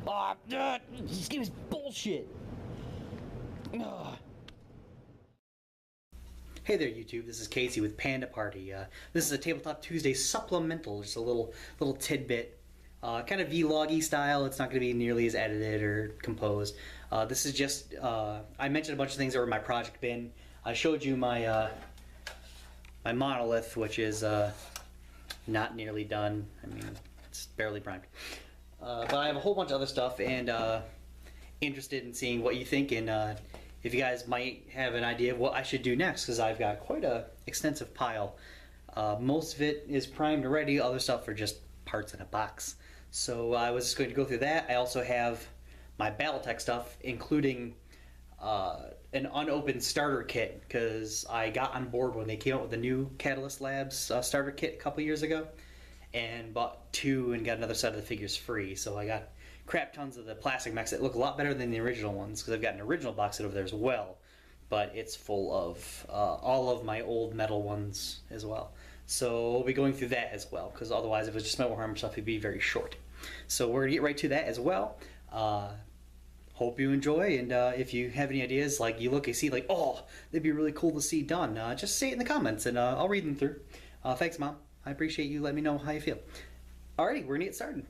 This game is bullshit. Ugh. Hey there, YouTube. This is Casey with Panda Party. This is a Tabletop Tuesday supplemental, just a little tidbit, kind of vloggy style. It's not going to be nearly as edited or composed. This is just I mentioned a bunch of things that were in my project bin. I showed you my my monolith, which is not nearly done. I mean, it's barely primed. But I have a whole bunch of other stuff, and interested in seeing what you think, and if you guys might have an idea of what I should do next, because I've got quite a extensive pile. Most of it is primed already, other stuff are just parts in a box. So I was just going to go through that. I also have my Battletech stuff, including an unopened starter kit, because I got on board when they came out with the new Catalyst Labs starter kit a couple years ago, and bought 2 and got another set of the figures free. So I got crap tons of the plastic mechs that look a lot better than the original ones, because I've got an original box set over there as well, but it's full of all of my old metal ones as well. So we'll be going through that as well, because otherwise if it was just Metal Warhammer stuff, it'd be very short. So we're going to get right to that as well. Hope you enjoy, and if you have any ideas, like you see like, oh, they'd be really cool to see done, just say it in the comments, and I'll read them through. Thanks, Mom. I appreciate you letting me know how you feel. Alrighty, we're going to get started.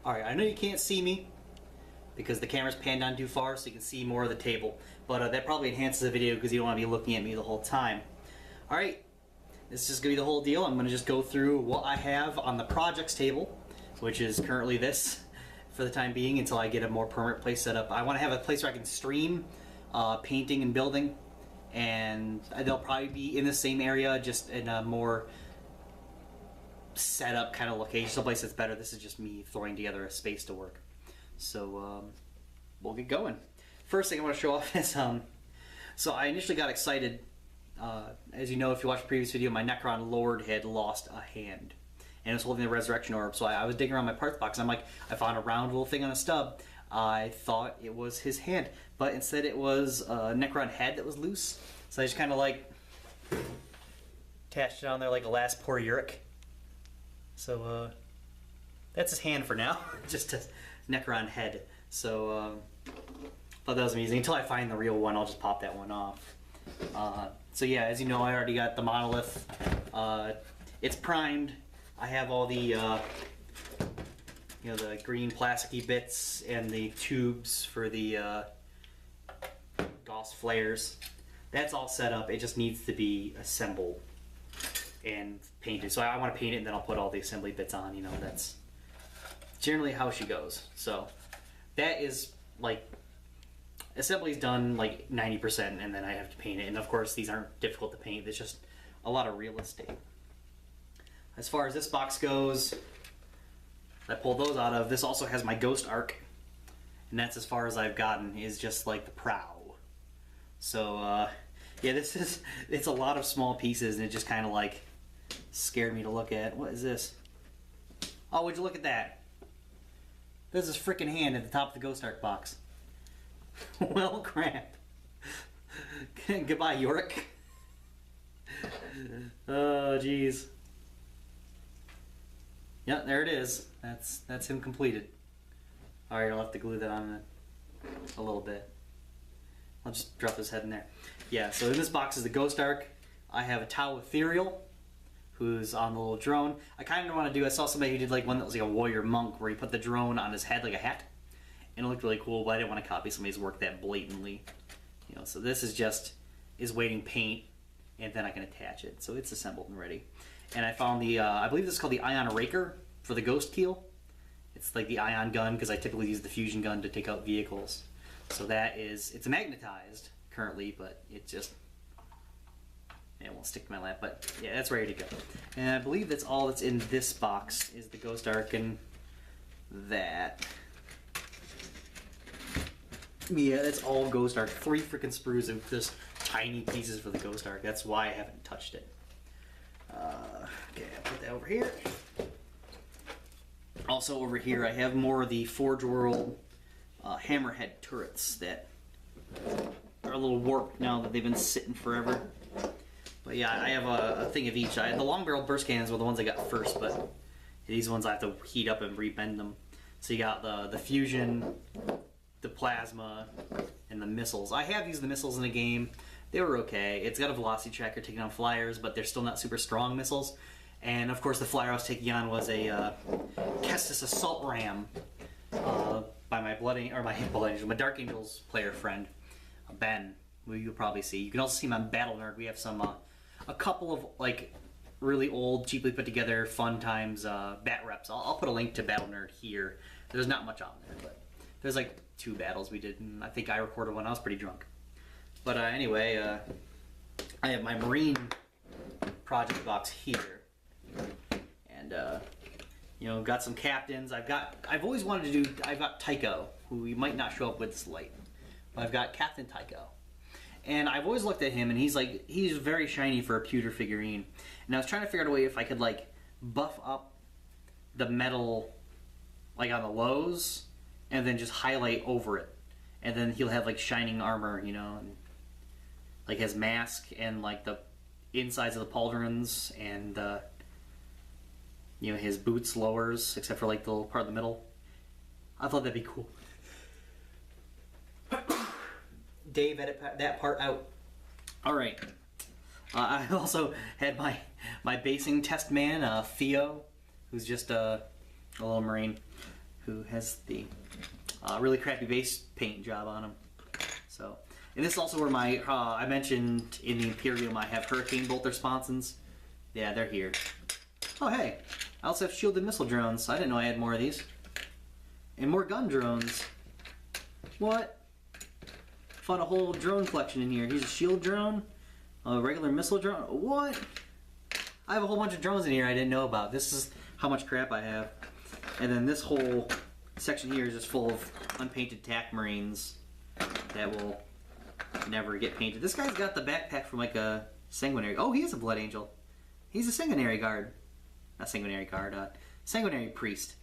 Alright, I know you can't see me because the camera's panned down too far, so you can see more of the table, but that probably enhances the video because you don't want to be looking at me the whole time. Alright, this is just going to be the whole deal. I'm going to just go through what I have on the projects table, which is currently this for the time being until I get a more permanent place set up. I want to have a place where I can stream painting and building, and they'll probably be in the same area, just in a more set up kind of location, someplace that's better. This is just me throwing together a space to work. So we'll get going. First thing I want to show off is so I initially got excited. As you know, if you watched the previous video, my Necron Lord had lost a hand and it was holding the Resurrection Orb. So I was digging around my parts box and I'm like, I found a round little thing on a stub. I thought it was his hand, but instead it was a Necron head that was loose. So I just kind of like attached it on there like a last poor Uric. So that's his hand for now, just a Necron head. So thought that was amazing. Until I find the real one, I'll just pop that one off. So yeah, as you know, I already got the monolith. It's primed. I have all the you know, the green plasticky bits and the tubes for the Gauss flares. That's all set up. It just needs to be assembled and painted. So I want to paint it and then I'll put all the assembly bits on, you know, that's generally how she goes. So that is like, assembly's done like 90% and then I have to paint it. And of course these aren't difficult to paint, it's just a lot of real estate. As far as this box goes, I pulled those out of. This also has my Ghost Arc, and that's as far as I've gotten, is just like the prow. So yeah, it's a lot of small pieces and it just kind of like scared me to look at. What is this? Oh, would you look at that? There's this freaking hand at the top of the Ghost Arc box. Well, crap. Goodbye, Yorick. Oh, jeez. Yeah, there it is. That's him completed. Alright, I'll have to glue that on a little bit. I'll just drop his head in there. Yeah, so in this box is the Ghost Arc. I have a Tau Ethereal, who's on the little drone. I kind of want to do, I saw somebody who did like one that was like a warrior monk, where he put the drone on his head like a hat. And it looked really cool, but I didn't want to copy somebody's work that blatantly. You know, so this is just, is waiting paint, and then I can attach it. So it's assembled and ready. And I found the, I believe this is called the Ion Raker for the Ghost Keel. It's like the ion gun, because I typically use the fusion gun to take out vehicles. So that is, it's magnetized currently, but it just, it won't stick to my lap, but yeah, that's ready to go. And I believe that's all that's in this box, is the Ghost Arc and that. Yeah, that's all Ghost Arc. 3 freaking sprues of just tiny pieces for the Ghost Arc. That's why I haven't touched it. Okay, I'll put that over here. Also over here I have more of the Forge World hammerhead turrets that are a little warped now that they've been sitting forever. But yeah, I have a thing of each. The long barrel burst cannons were the ones I got first, but these ones I have to heat up and rebend them. So you got the fusion, the plasma, and the missiles. I have used the missiles in the game. They were okay. It's got a velocity tracker taking on flyers, but they're still not super strong missiles. And of course, the flyer I was taking on was a Kestis assault ram by my my Dark Angels player friend, Ben, who you'll probably see. You can also see him on Battle Nerd. We have some a couple of like really old, cheaply put together, fun times bat reps. I'll put a link to Battle Nerd here. There's not much on there, but there's like 2 battles we did, and I think I recorded one. I was pretty drunk. But anyway, I have my Marine project box here, and you know, got some captains. I've always wanted to do. I've got Tycho, who you might not show up with this light, but I've got Captain Tycho, and I've always looked at him, and he's very shiny for a pewter figurine, and I was trying to figure out a way if I could like buff up the metal, like on the lows, and then just highlight over it, and then he'll have like shining armor, you know. And, like his mask and like the insides of the pauldrons and you know, his boots lowers, except for like the little part of the middle. I thought that'd be cool. Dave, edit that part out. All right. I also had my basing test man, Theo, who's just a little Marine who has the really crappy base paint job on him. So. And this is also where my, I mentioned in the Imperium I have Hurricane Bolter sponsons. Yeah, they're here. Oh hey, I also have shielded missile drones. I didn't know I had more of these. And more gun drones. What? Found a whole drone collection in here. Here's a shield drone, a regular missile drone. What? I have a whole bunch of drones in here I didn't know about. This is how much crap I have. And then this whole section here is just full of unpainted TAC Marines that will never get painted. This guy's got the backpack from like a sanguinary. Oh, he is a blood angel. He's a sanguinary guard. Not sanguinary guard, sanguinary priest.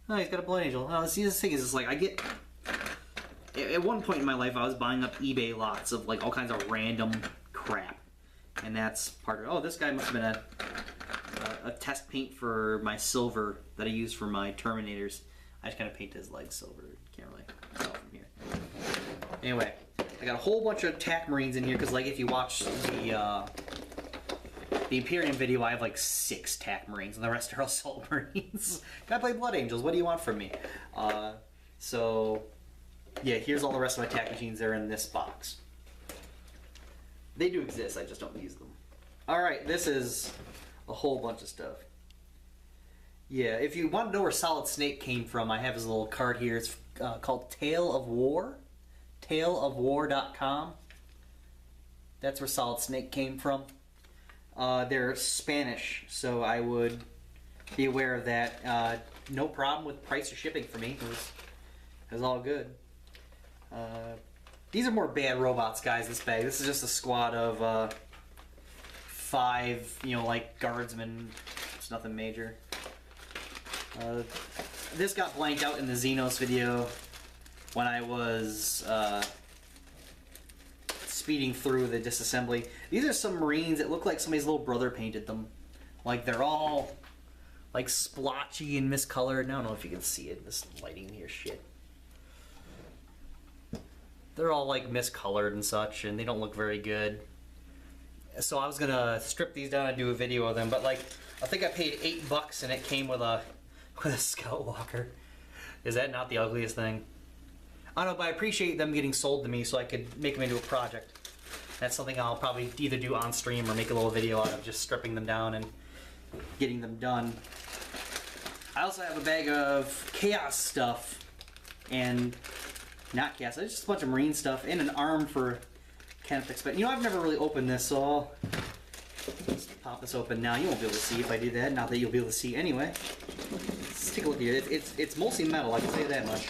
Oh, he's got a blood angel. Oh, see, this thing is just like, I get... At one point in my life, I was buying up eBay lots of like all kinds of random crap. And that's part of it. Oh, this guy must have been a test paint for my silver that I used for my Terminators. I just kind of painted his legs silver. Can't really tell from here. Anyway, I got a whole bunch of TAC Marines in here because, like, if you watch the Imperium video, I have like 6 TAC Marines, and the rest are Assault Marines. Gotta play Blood Angels. What do you want from me? So, yeah, here's all the rest of my TAC machines. They're in this box. They do exist. I just don't use them. All right, this is a whole bunch of stuff. Yeah, if you want to know where Solid Snake came from, I have his little card here. It's called Tale of War. taleofwar.com. That's where Solid Snake came from. They're Spanish, so I would be aware of that. No problem with price or shipping for me. It was all good. These are more bad robots, guys, this bag. This is just a squad of 5, you know, like guardsmen. It's nothing major. This got blanked out in the Xenos video when I was speeding through the disassembly. These are some Marines that look like somebody's little brother painted them. Like, they're all like splotchy and miscolored. I don't know if you can see it. This lighting here, shit. They're all like miscolored and such, and they don't look very good. So I was gonna strip these down and do a video of them, but like, I think I paid $8 and it came with a Scout Walker. Is that not the ugliest thing? I don't know, but I appreciate them getting sold to me so I could make them into a project. That's something I'll probably either do on stream or make a little video out of, just stripping them down and getting them done. I also have a bag of Chaos stuff, and not Chaos, it's just a bunch of Marine stuff, and an arm for Canopix. But you know, I've never really opened this, so I'll just pop this open now. You won't be able to see if I do that, not that you'll be able to see anyway. Let's take a look here. It's mostly metal, I can say that much.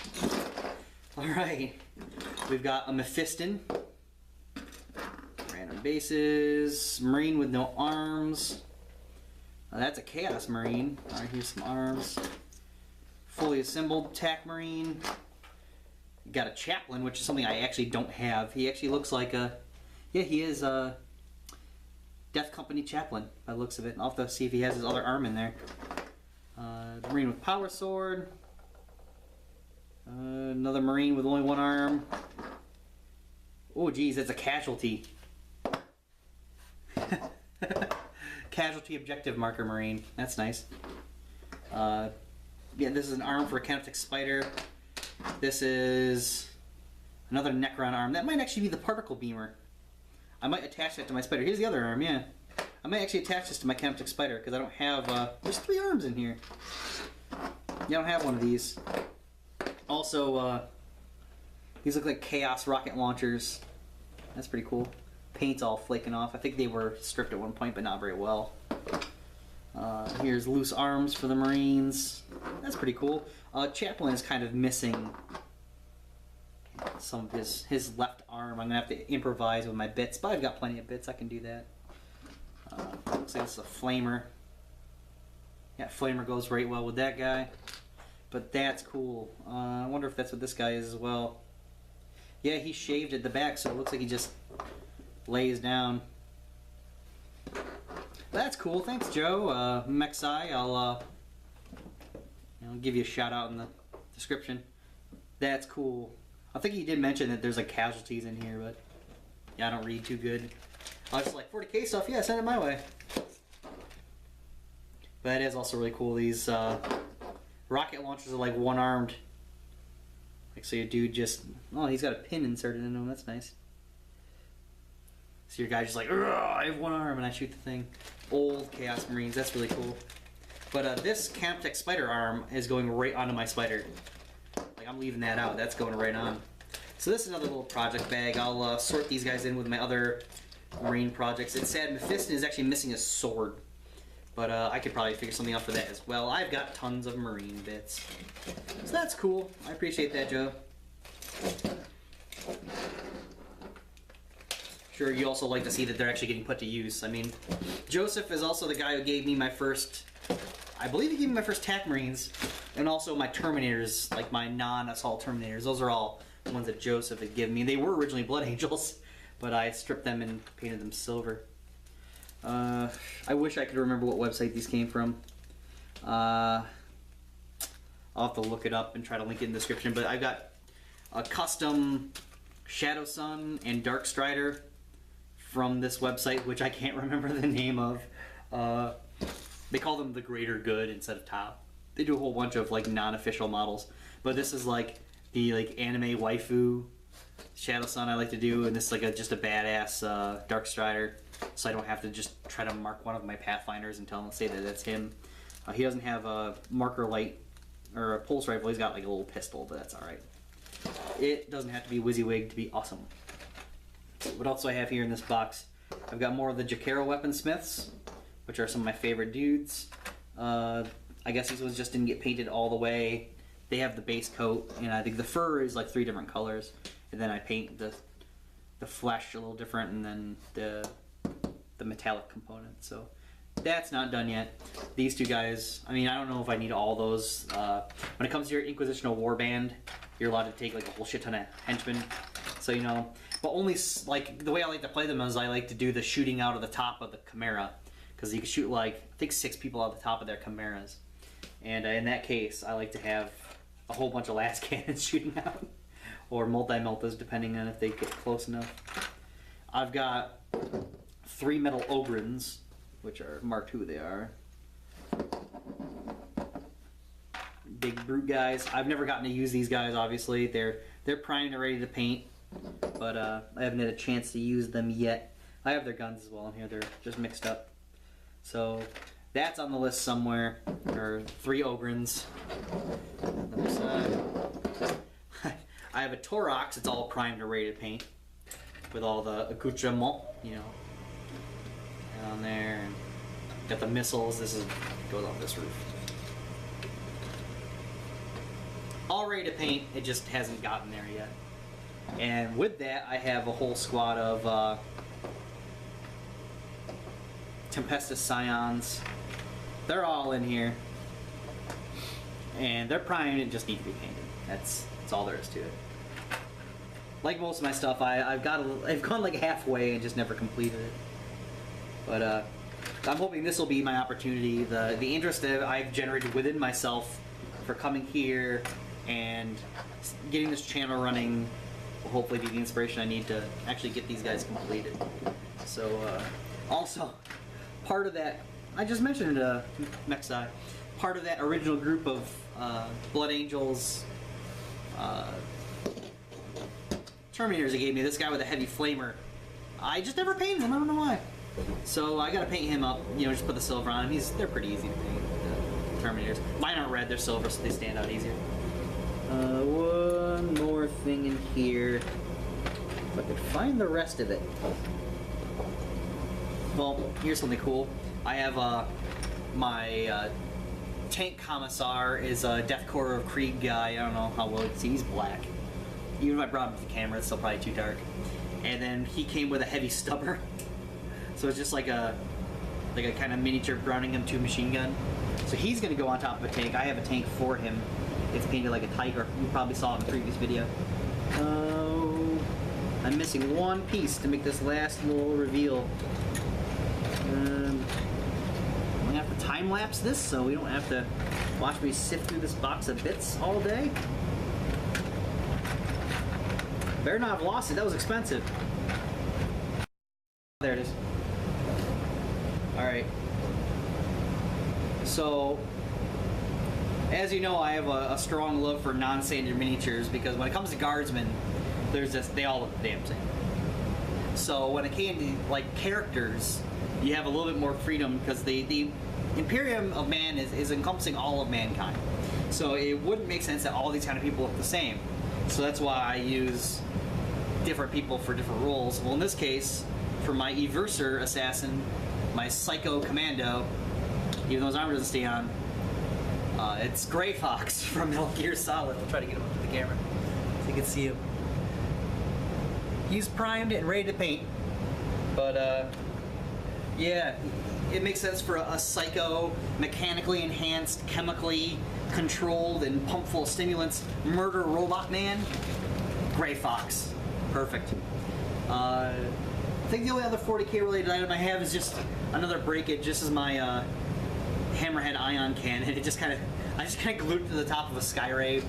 Alright, we've got a Mephiston, random bases, Marine with no arms, That's a Chaos Marine. All right, here's some arms. Fully assembled TAC Marine. Got a Chaplain, which is something I actually don't have. He actually looks like a... Yeah, he is a Death Company Chaplain by the looks of it. I'll have to see if he has his other arm in there. Marine with Power Sword. Another Marine with only one arm. Oh, geez, that's a Casualty. Casualty Objective Marker Marine. That's nice. Yeah, this is an arm for a Kinetic Spider. This is another Necron arm. That might actually be the Particle Beamer. I might attach that to my spider. Here's the other arm, yeah. I might actually attach this to my Kinetic Spider because I don't have... there's 3 arms in here. Yeah, I don't have one of these. Also, these look like Chaos rocket launchers. That's pretty cool. Paint's all flaking off. I think they were stripped at one point, but not very well. Here's loose arms for the Marines. That's pretty cool. Chaplain is kind of missing some of his left arm. I'm going to have to improvise with my bits, but I've got plenty of bits. I can do that. Looks like it's a Flamer. Yeah, Flamer goes right well with that guy. But that's cool. I wonder if that's what this guy is as well. Yeah, he shaved at the back, so it looks like he just lays down. That's cool. Thanks, Joe. Mexai, I'll give you a shout out in the description. That's cool. I think he did mention that there's like casualties in here, but yeah, I don't read too good. I was just like, 40k stuff, yeah, send it my way. But that is also really cool. These rocket launchers are like one-armed. Like, so your dude just... Oh, he's got a pin inserted in him. That's nice. So your guy's just like, I have one arm, and I shoot the thing. Old Chaos Marines. That's really cool. But this Camtech Spider arm is going right onto my spider. Like, I'm leaving that out. That's going right on. So this is another little project bag. I'll sort these guys in with my other Marine projects. It's sad Mephiston is actually missing a sword. But I could probably figure something out for that as well. I've got tons of Marine bits. So that's cool. I appreciate that, Joe. Sure, you also like to see that they're actually getting put to use. I mean, Joseph is also the guy who gave me my first... I believe he gave me my first TAC Marines. And also my Terminators, like my non-assault Terminators. Those are all the ones that Joseph had given me. They were originally Blood Angels, but I stripped them and painted them silver. I wish I could remember what website these came from. I'll have to look it up and try to link it in the description, but I've got a custom Shadow Sun and Dark Strider from this website, which I can't remember the name of. They call them the Greater Good instead of Top. They do a whole bunch of like non-official models, but this is like the anime waifu Shadow Sun I like to do, and this is like just a badass Dark Strider. So I don't have to just try to mark one of my Pathfinders and tell them, say that that's him. He doesn't have a marker light or a pulse rifle. He's got like a little pistol, but that's alright. It doesn't have to be WYSIWYG to be awesome. What else do I have here in this box? I've got more of the Jakaro Weaponsmiths, which are some of my favorite dudes. I guess these ones just didn't get painted all the way. They have the base coat, and I think the fur is like 3 different colors. And then I paint the flesh a little different, and then the metallic component. So that's not done yet. These two guys, I mean, I don't know if I need all those. When it comes to your Inquisitional Warband, you're allowed to take like a whole shit ton of henchmen. So, you know, but only, like, the way I like to play them is I like to do the shooting out of the top of the Chimera. Because you can shoot like, I think 6 people out of the top of their Chimeras. And in that case, I like to have a whole bunch of las cannons shooting out. Or multi-meltas, depending on if they get close enough. I've got 3 metal Ogrins, which are marked who they are. Big brute guys. I've never gotten to use these guys, obviously. They're primed and ready to paint, but I haven't had a chance to use them yet. I have their guns as well in here. They're just mixed up. So that's on the list somewhere. There are 3 Ogrins. I have a Torox. It's all primed and ready to paint with all the accoutrement, you know, on there. And got the missiles. This goes off this roof. All ready to paint. It just hasn't gotten there yet. And with that, I have a whole squad of Tempestus Scions. they're all in here. And they're primed and just need to be painted. That's all there is to it. Like most of my stuff, I've gone like halfway and just never completed it. But I'm hoping this will be my opportunity. The interest that I've generated within myself for coming here and getting this channel running will hopefully be the inspiration I need to actually get these guys completed. So also, part of that, I just mentioned Mexai, part of that original group of Blood Angels Terminators they gave me, this guy with a heavy flamer, I just never painted him, I don't know why. So I gotta paint him up, you know, just put the silver on him. They're pretty easy to paint, the Terminators. Mine aren't red, they're silver, so they stand out easier. One more thing in here. If I could find the rest of it. Well, here's something cool. I have my tank commissar is a Death Corps of Krieg guy. I don't know how well you can see. He's black. Even if I brought him to the camera, it's still probably too dark. And then he came with a heavy stubber. So it's just like a kind of miniature Browning M2 machine gun. So he's going to go on top of a tank. I have a tank for him. It's painted like a tiger. You probably saw it in the previous video. I'm missing one piece to make this last little reveal. I'm going to have to time-lapse this so we don't have to watch me sift through this box of bits all day. Better not have lost it. That was expensive. There it is. Alright. So, as you know, I have a strong love for non-standard miniatures because when it comes to guardsmen, they all look the damn same. So when it came to like characters, you have a little bit more freedom because the Imperium of Man is encompassing all of mankind. So it wouldn't make sense that all these kind of people look the same. So that's why I use different people for different roles. Well, in this case, for my Everser assassin, my Psycho Commando, even though his armor doesn't stay on, it's Gray Fox from Metal Gear Solid. I'll try to get him up to the camera so you can see him. He's primed and ready to paint, but yeah, it makes sense for a psycho, mechanically enhanced, chemically controlled, and pumped full of stimulants murder robot man. Gray Fox, perfect. I think the only other 40k related item I have is just another breakage. This is my Hammerhead ion cannon. I just kind of glued it to the top of a Skyray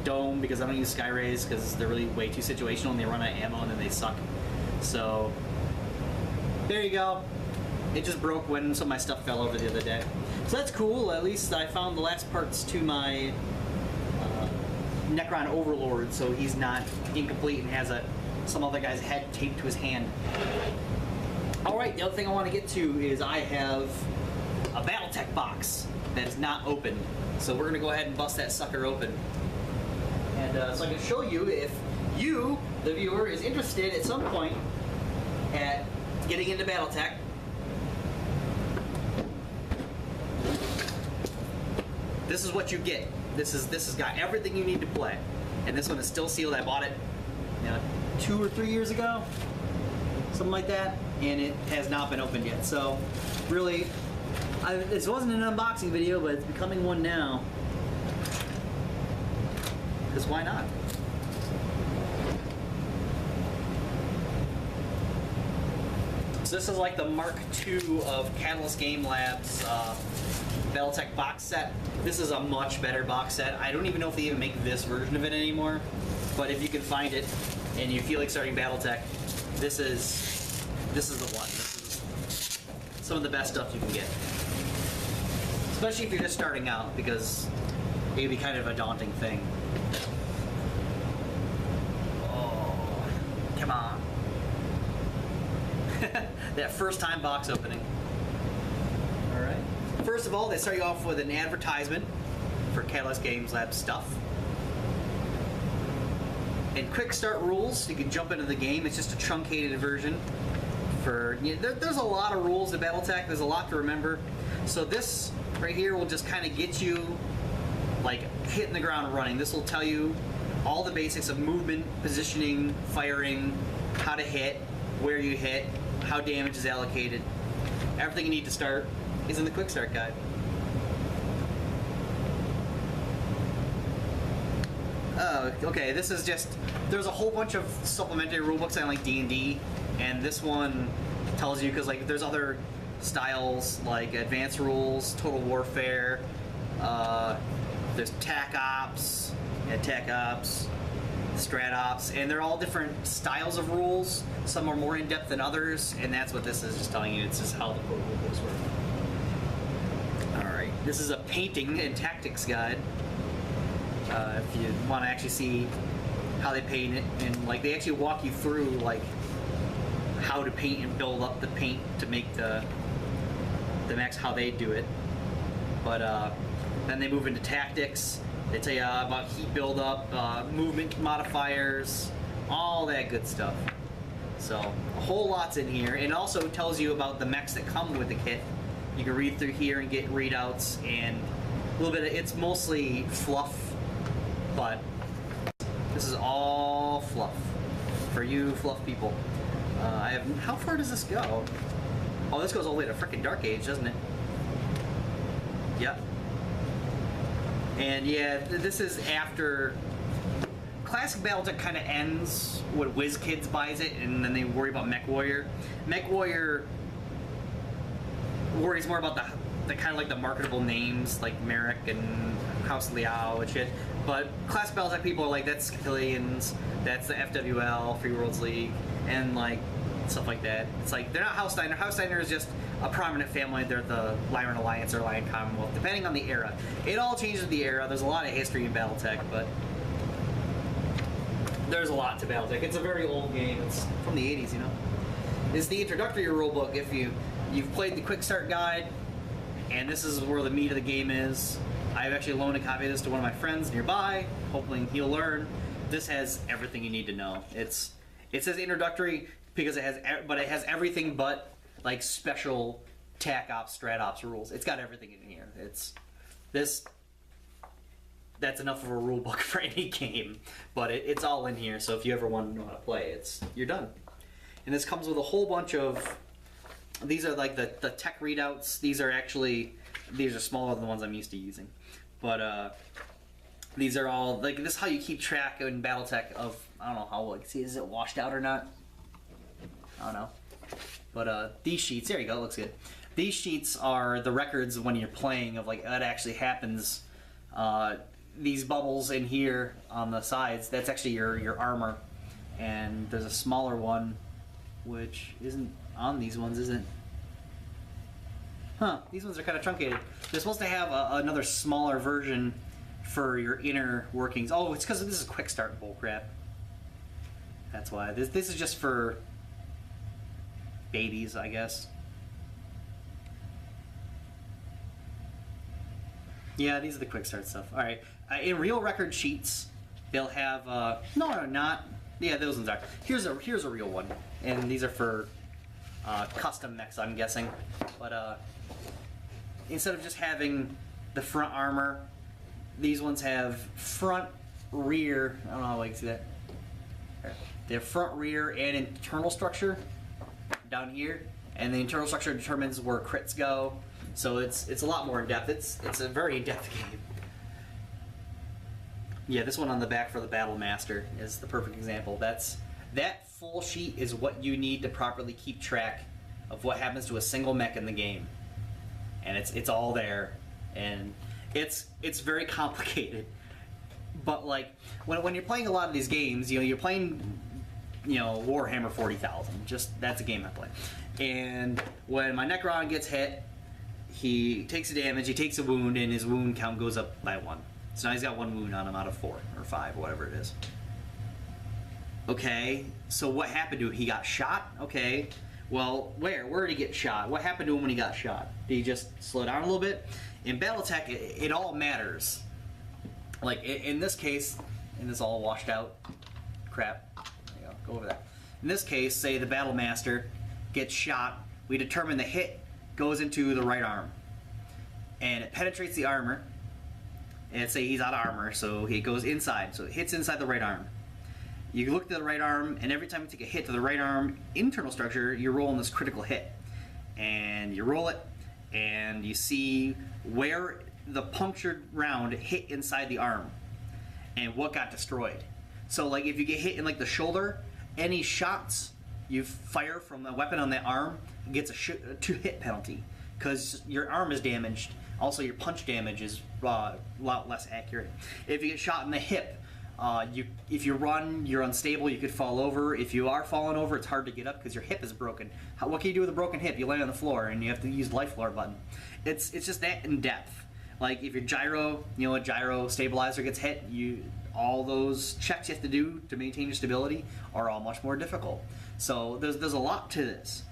dome because I don't use Skyrays because they're really way too situational and they run out of ammo and then they suck. So there you go. It just broke when some of my stuff fell over the other day. So that's cool. At least I found the last parts to my Necron Overlord, so he's not incomplete and has some other guy's head taped to his hand. Alright, the other thing I want to get to is I have a Battletech box that is not opened. So we're going to go ahead and bust that sucker open. And so I can show you if you, the viewer, is interested at some point at getting into Battletech. This is what you get. This has got everything you need to play. And this one is still sealed. I bought it 2 or 3 years ago, something like that, and it has not been opened yet. So really, this wasn't an unboxing video, but it's becoming one now. Because why not? So this is like the Mark II of Catalyst Game Labs Battletech box set. This is a much better box set. I don't even know if they even make this version of it anymore, but if you can find it and you feel like starting Battletech, this is the one. This is some of the best stuff you can get, especially if you're just starting out, because it can be kind of a daunting thing. Oh, come on. That first time box opening. Alright. First of all, they start you off with an advertisement for Catalyst Games Lab stuff. And quick start rules, you can jump into the game. It's just a truncated version. There's a lot of rules to Battletech, there's a lot to remember. So this right here will just kind of get you like hitting the ground running. This will tell you all the basics of movement, positioning, firing, how to hit, where you hit, how damage is allocated, everything you need to start. is in the quick start guide. Okay, this is just, there's a whole bunch of supplementary rulebooks on like D&D, and this one tells you, because like there's other styles like advanced rules, total warfare, there's tac ops, strat ops, and they're all different styles of rules. Some are more in depth than others, and that's what this is just telling you. It's just how the rulebooks work. Alright, this is a painting and tactics guide. If you want to actually see how they paint it, and like they actually walk you through like how to paint and build up the paint to make the max how they do it. But then they move into tactics. They tell you about heat buildup, movement modifiers, all that good stuff. So a whole lot's in here, and it also tells you about the mechs that come with the kit. You can read through here and get readouts and a little bit of, it's mostly fluff, but this is all fluff for you fluff people. I have, how far does this go? Oh, this goes all the way to frickin' Dark Age, doesn't it? Yep. And yeah, this is after Classic Battletech kind of ends when WizKids buys it, and then they worry about Mech Warrior. Mech Warrior worries more about the kind of like the marketable names like Merrick and House Liao and shit. But Classic Battletech people are like, that's Scapillions, that's the FWL, Free Worlds League, and like stuff like that. It's like, they're not House Steiner. House Steiner is just a prominent family. They're the Lyran Alliance or Lion Commonwealth, depending on the era. It all changes with the era. There's a lot of history in Battletech, but there's a lot to Battletech. It's a very old game. It's from the 80s, you know. It's the introductory rulebook if you've played the Quick Start Guide, and this is where the meat of the game is. I've actually loaned a copy of this to one of my friends nearby, hoping he'll learn. This has everything you need to know. It says introductory because it has everything but like special tac ops, strat ops rules. It's got everything in here. That's enough of a rule book for any game, but it's all in here. So if you ever want to know how to play, you're done. And this comes with a whole bunch of, these are like the tech readouts. These are smaller than the ones I'm used to using, but these are all like, this is how you keep track in Battletech of, I don't know how, like, see, is it washed out or not? I don't know. But these sheets, there you go, looks good. These sheets are the records when you're playing of like that actually happens. These bubbles in here on the sides, that's actually your armor. And there's a smaller one which isn't on these ones, isn't it? Huh, these ones are kind of truncated. They're supposed to have another smaller version for your inner workings. Oh, it's because this is quick start bullcrap. That's why. This is just for babies, I guess. Yeah, these are the quick start stuff. Alright, in real record sheets, they'll have, no, not. Yeah, those ones are. Here's a real one. And these are for custom mechs, I'm guessing. But instead of just having the front armor, these ones have front, rear, I don't know how I can see that. They have front, rear, and internal structure down here, and the internal structure determines where crits go. So it's a lot more in depth. It's a very in-depth game. Yeah, this one on the back for the Battle Master is the perfect example. That full sheet is what you need to properly keep track of what happens to a single mech in the game, and it's all there, and it's very complicated. But like when you're playing a lot of these games, you know, you're playing, you know, Warhammer 40,000. Just that's a game I play. And when my Necron gets hit, he takes a damage, he takes a wound, and his wound count goes up by 1. So now he's got 1 wound on him out of 4 or 5, or whatever it is. Okay, so what happened to him? He got shot? Okay, well, where did he get shot? What happened to him when he got shot? Did he just slow down a little bit? In Battletech, it all matters. Like in this case, and it's all washed out. Crap. There you go. Go over that. In this case, say the Battle Master gets shot. We determine the hit goes into the right arm, and it penetrates the armor. And say he's out of armor, so he goes inside. So it hits inside the right arm. You look at the right arm, and every time you take a hit to the right arm internal structure, you're rolling this critical hit, and you roll it, and you see where the punctured round hit inside the arm and what got destroyed. So like if you get hit in like the shoulder, any shots you fire from the weapon on that arm gets a 2-hit penalty because your arm is damaged. Also, your punch damage is a lot less accurate. If you get shot in the hip, if you run, you're unstable, you could fall over. If you are falling over, it's hard to get up because your hip is broken. What can you do with a broken hip? You lay on the floor and you have to use the life floor button. It's just that in depth. Like if your gyro, a gyro stabilizer gets hit, all those checks you have to do to maintain your stability are all much more difficult. So there's a lot to this,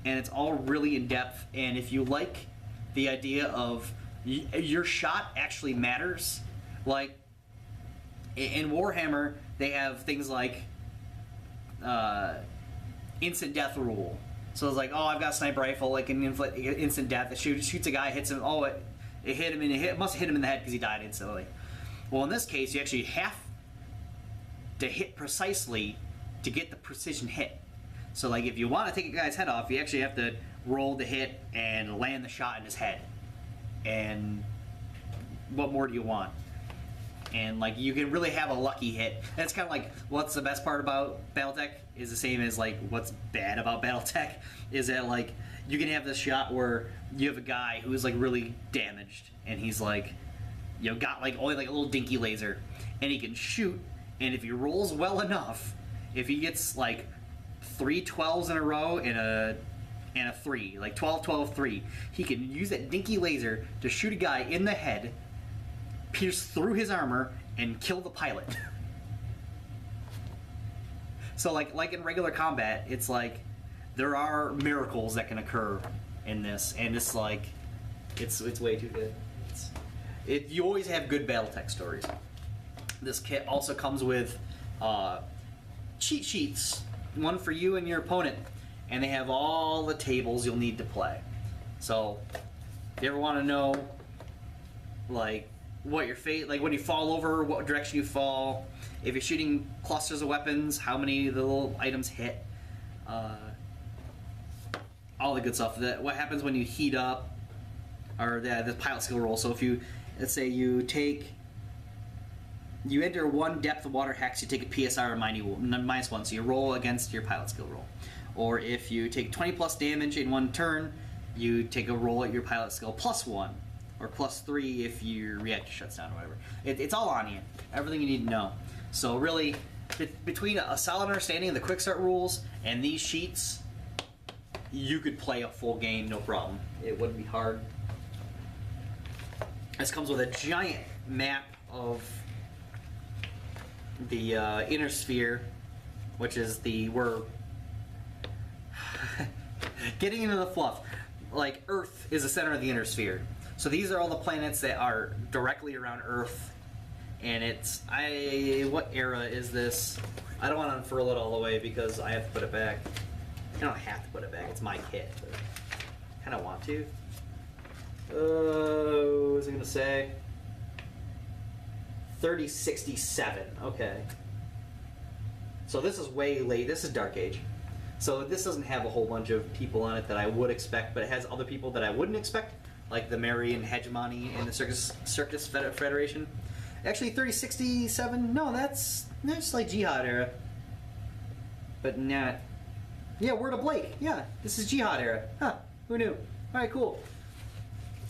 and it's all really in depth. And if you like the idea of your shot actually matters, like in Warhammer, they have things like instant death rule. So it's like, oh, I've got a sniper rifle, like an instant death. It shoots a guy, hits him. Oh, it hit him, and it must have hit him in the head because he died instantly. Well, in this case, you actually have to hit precisely to get the precision hit. So, like, if you want to take a guy's head off, you actually have to roll the hit and land the shot in his head. And what more do you want? And, like, you can really have a lucky hit. And it's kind of like, what's the best part about Battletech is the same as, like, what's bad about Battletech is that, like, you can have this shot where you have a guy who's, like, really damaged. And he's, like, got, like, only, like, a little dinky laser. And he can shoot. And if he rolls well enough, if he gets, like, 3 12s in a row and a 3, like 12, 12, 3, he can use that dinky laser to shoot a guy in the head, pierce through his armor, and kill the pilot. So like in regular combat, it's like there are miracles that can occur in this, and it's like it's way too good. You always have good Battletech stories. This kit also comes with cheat sheets, one for you and your opponent, and they have all the tables you'll need to play. So if you ever want to know, like, what your fate, like when you fall over, what direction you fall, if you're shooting clusters of weapons, how many of the little items hit, all the good stuff. What happens when you heat up, or the pilot skill roll. So if you, let's say you enter 1 depth of water hex, you take a PSR -1, so you roll against your pilot skill roll. Or if you take 20 plus damage in 1 turn, you take a roll at your pilot skill +1, or +3 if your reactor shuts down or whatever. It's all on you, everything you need to know. So really, between a solid understanding of the quick start rules and these sheets, you could play a full game, no problem. It wouldn't be hard. This comes with a giant map of the inner sphere, which is we're getting into the fluff. Like, Earth is the center of the inner sphere. So these are all the planets that are directly around Earth. And what era is this? I don't want to unfurl it all the way because I have to put it back. I don't have to put it back, it's my kit, but I kind of want to. What was I going to say? 3067, okay. So this is way late, this is Dark Age. So this doesn't have a whole bunch of people on it that I would expect, but it has other people that I wouldn't expect, like the Marian Hegemony and the Circus Federation. Actually, 3067, no, that's like Jihad era. But not. Yeah, Word of Blake, yeah, this is Jihad era. Huh, who knew? Alright, cool.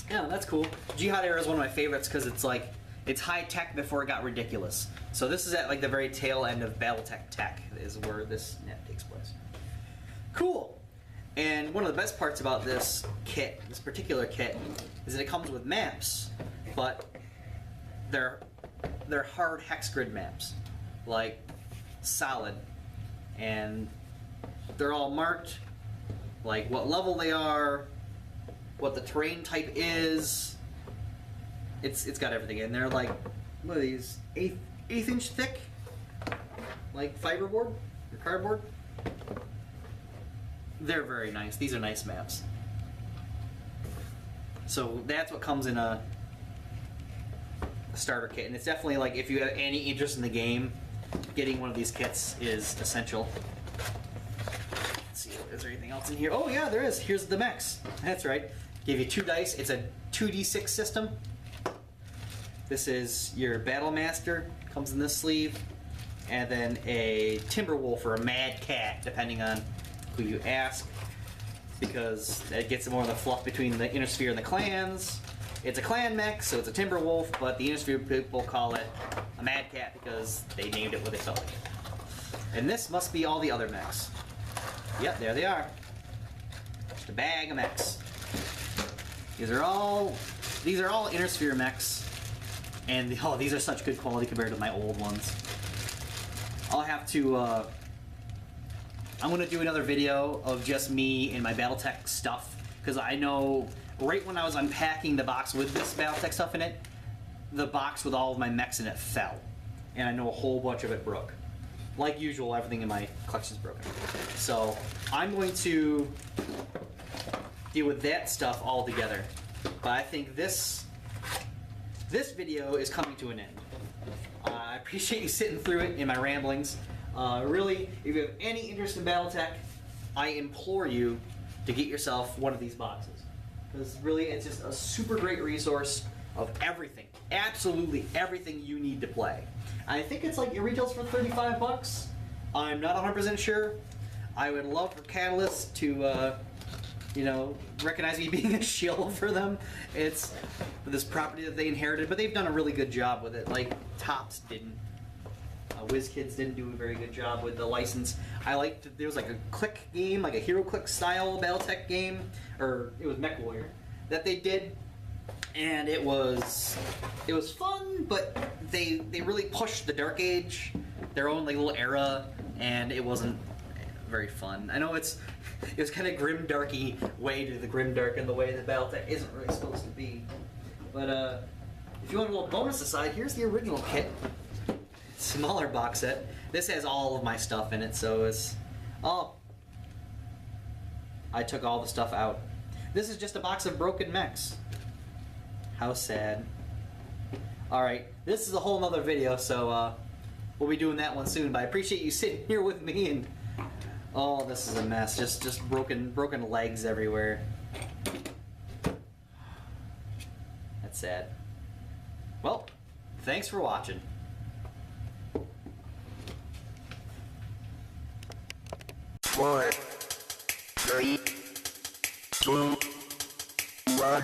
Yeah, that's cool. Jihad era is one of my favorites because it's like, it's high tech before it got ridiculous. So this is at like the very tail end of Battletech tech is where this net takes place. Cool. And one of the best parts about this kit, this particular kit, is that it comes with maps, but they're hard hex grid maps, like solid, and they're all marked, like what level they are, what the terrain type is. It's got everything in there. Like, what are these? Eighth inch thick, like fiberboard or cardboard. They're very nice. These are nice maps. So that's what comes in a starter kit, and it's definitely like if you have any interest in the game, getting one of these kits is essential. Let's see, is there anything else in here? Oh yeah, there is. Here's the mechs. That's right. Give you 2 dice. It's a 2d6 system. This is your Battle Master, comes in this sleeve, and then a Timberwolf or a Mad Cat, depending on who you ask, because it gets more of the fluff between the Inner Sphere and the clans. It's a clan mech, so it's a Timberwolf, but the Inner Sphere people call it a Mad Cat because they named it what they felt like. And this must be all the other mechs. Yep, there they are. Just a bag of mechs. These are all Inner Sphere mechs. And oh, these are such good quality compared to my old ones. I'll have to, I'm going to do another video of just me and my Battletech stuff, because I know right when I was unpacking the box with this Battletech stuff in it, the box with all of my mechs in it fell. And I know a whole bunch of it broke. Like usual, everything in my collection is broken. So I'm going to deal with that stuff all together. But I think this video is coming to an end. I appreciate you sitting through it in my ramblings. Really, if you have any interest in Battletech, I implore you to get yourself one of these boxes. Because really, it's just a super great resource of everything. Absolutely everything you need to play. I think it's like, it retails for 35 bucks. I'm not 100% sure. I would love for Catalyst to, you know, recognize me being a shield for them. It's this property that they inherited, but they've done a really good job with it. Like, Topps didn't. WizKids didn't do a very good job with the license. I liked, there was like a click game, like a Hero Click style Battletech game, or it was MechWarrior, that they did. And it was fun, but they really pushed the Dark Age, their own like little era, and it wasn't very fun. I know it was kind of grim darky way to the grim dark in the way that Battletech isn't really supposed to be. But if you want a little bonus aside, here's the original kit. Smaller box set. This has all of my stuff in it, so it's I took all the stuff out. This is just a box of broken mechs. How sad. Alright, this is a whole nother video, so we'll be doing that one soon, but I appreciate you sitting here with me, and oh, this is a mess. Just broken legs everywhere. That's sad. Well, thanks for watching. 4, 3, 2, 1.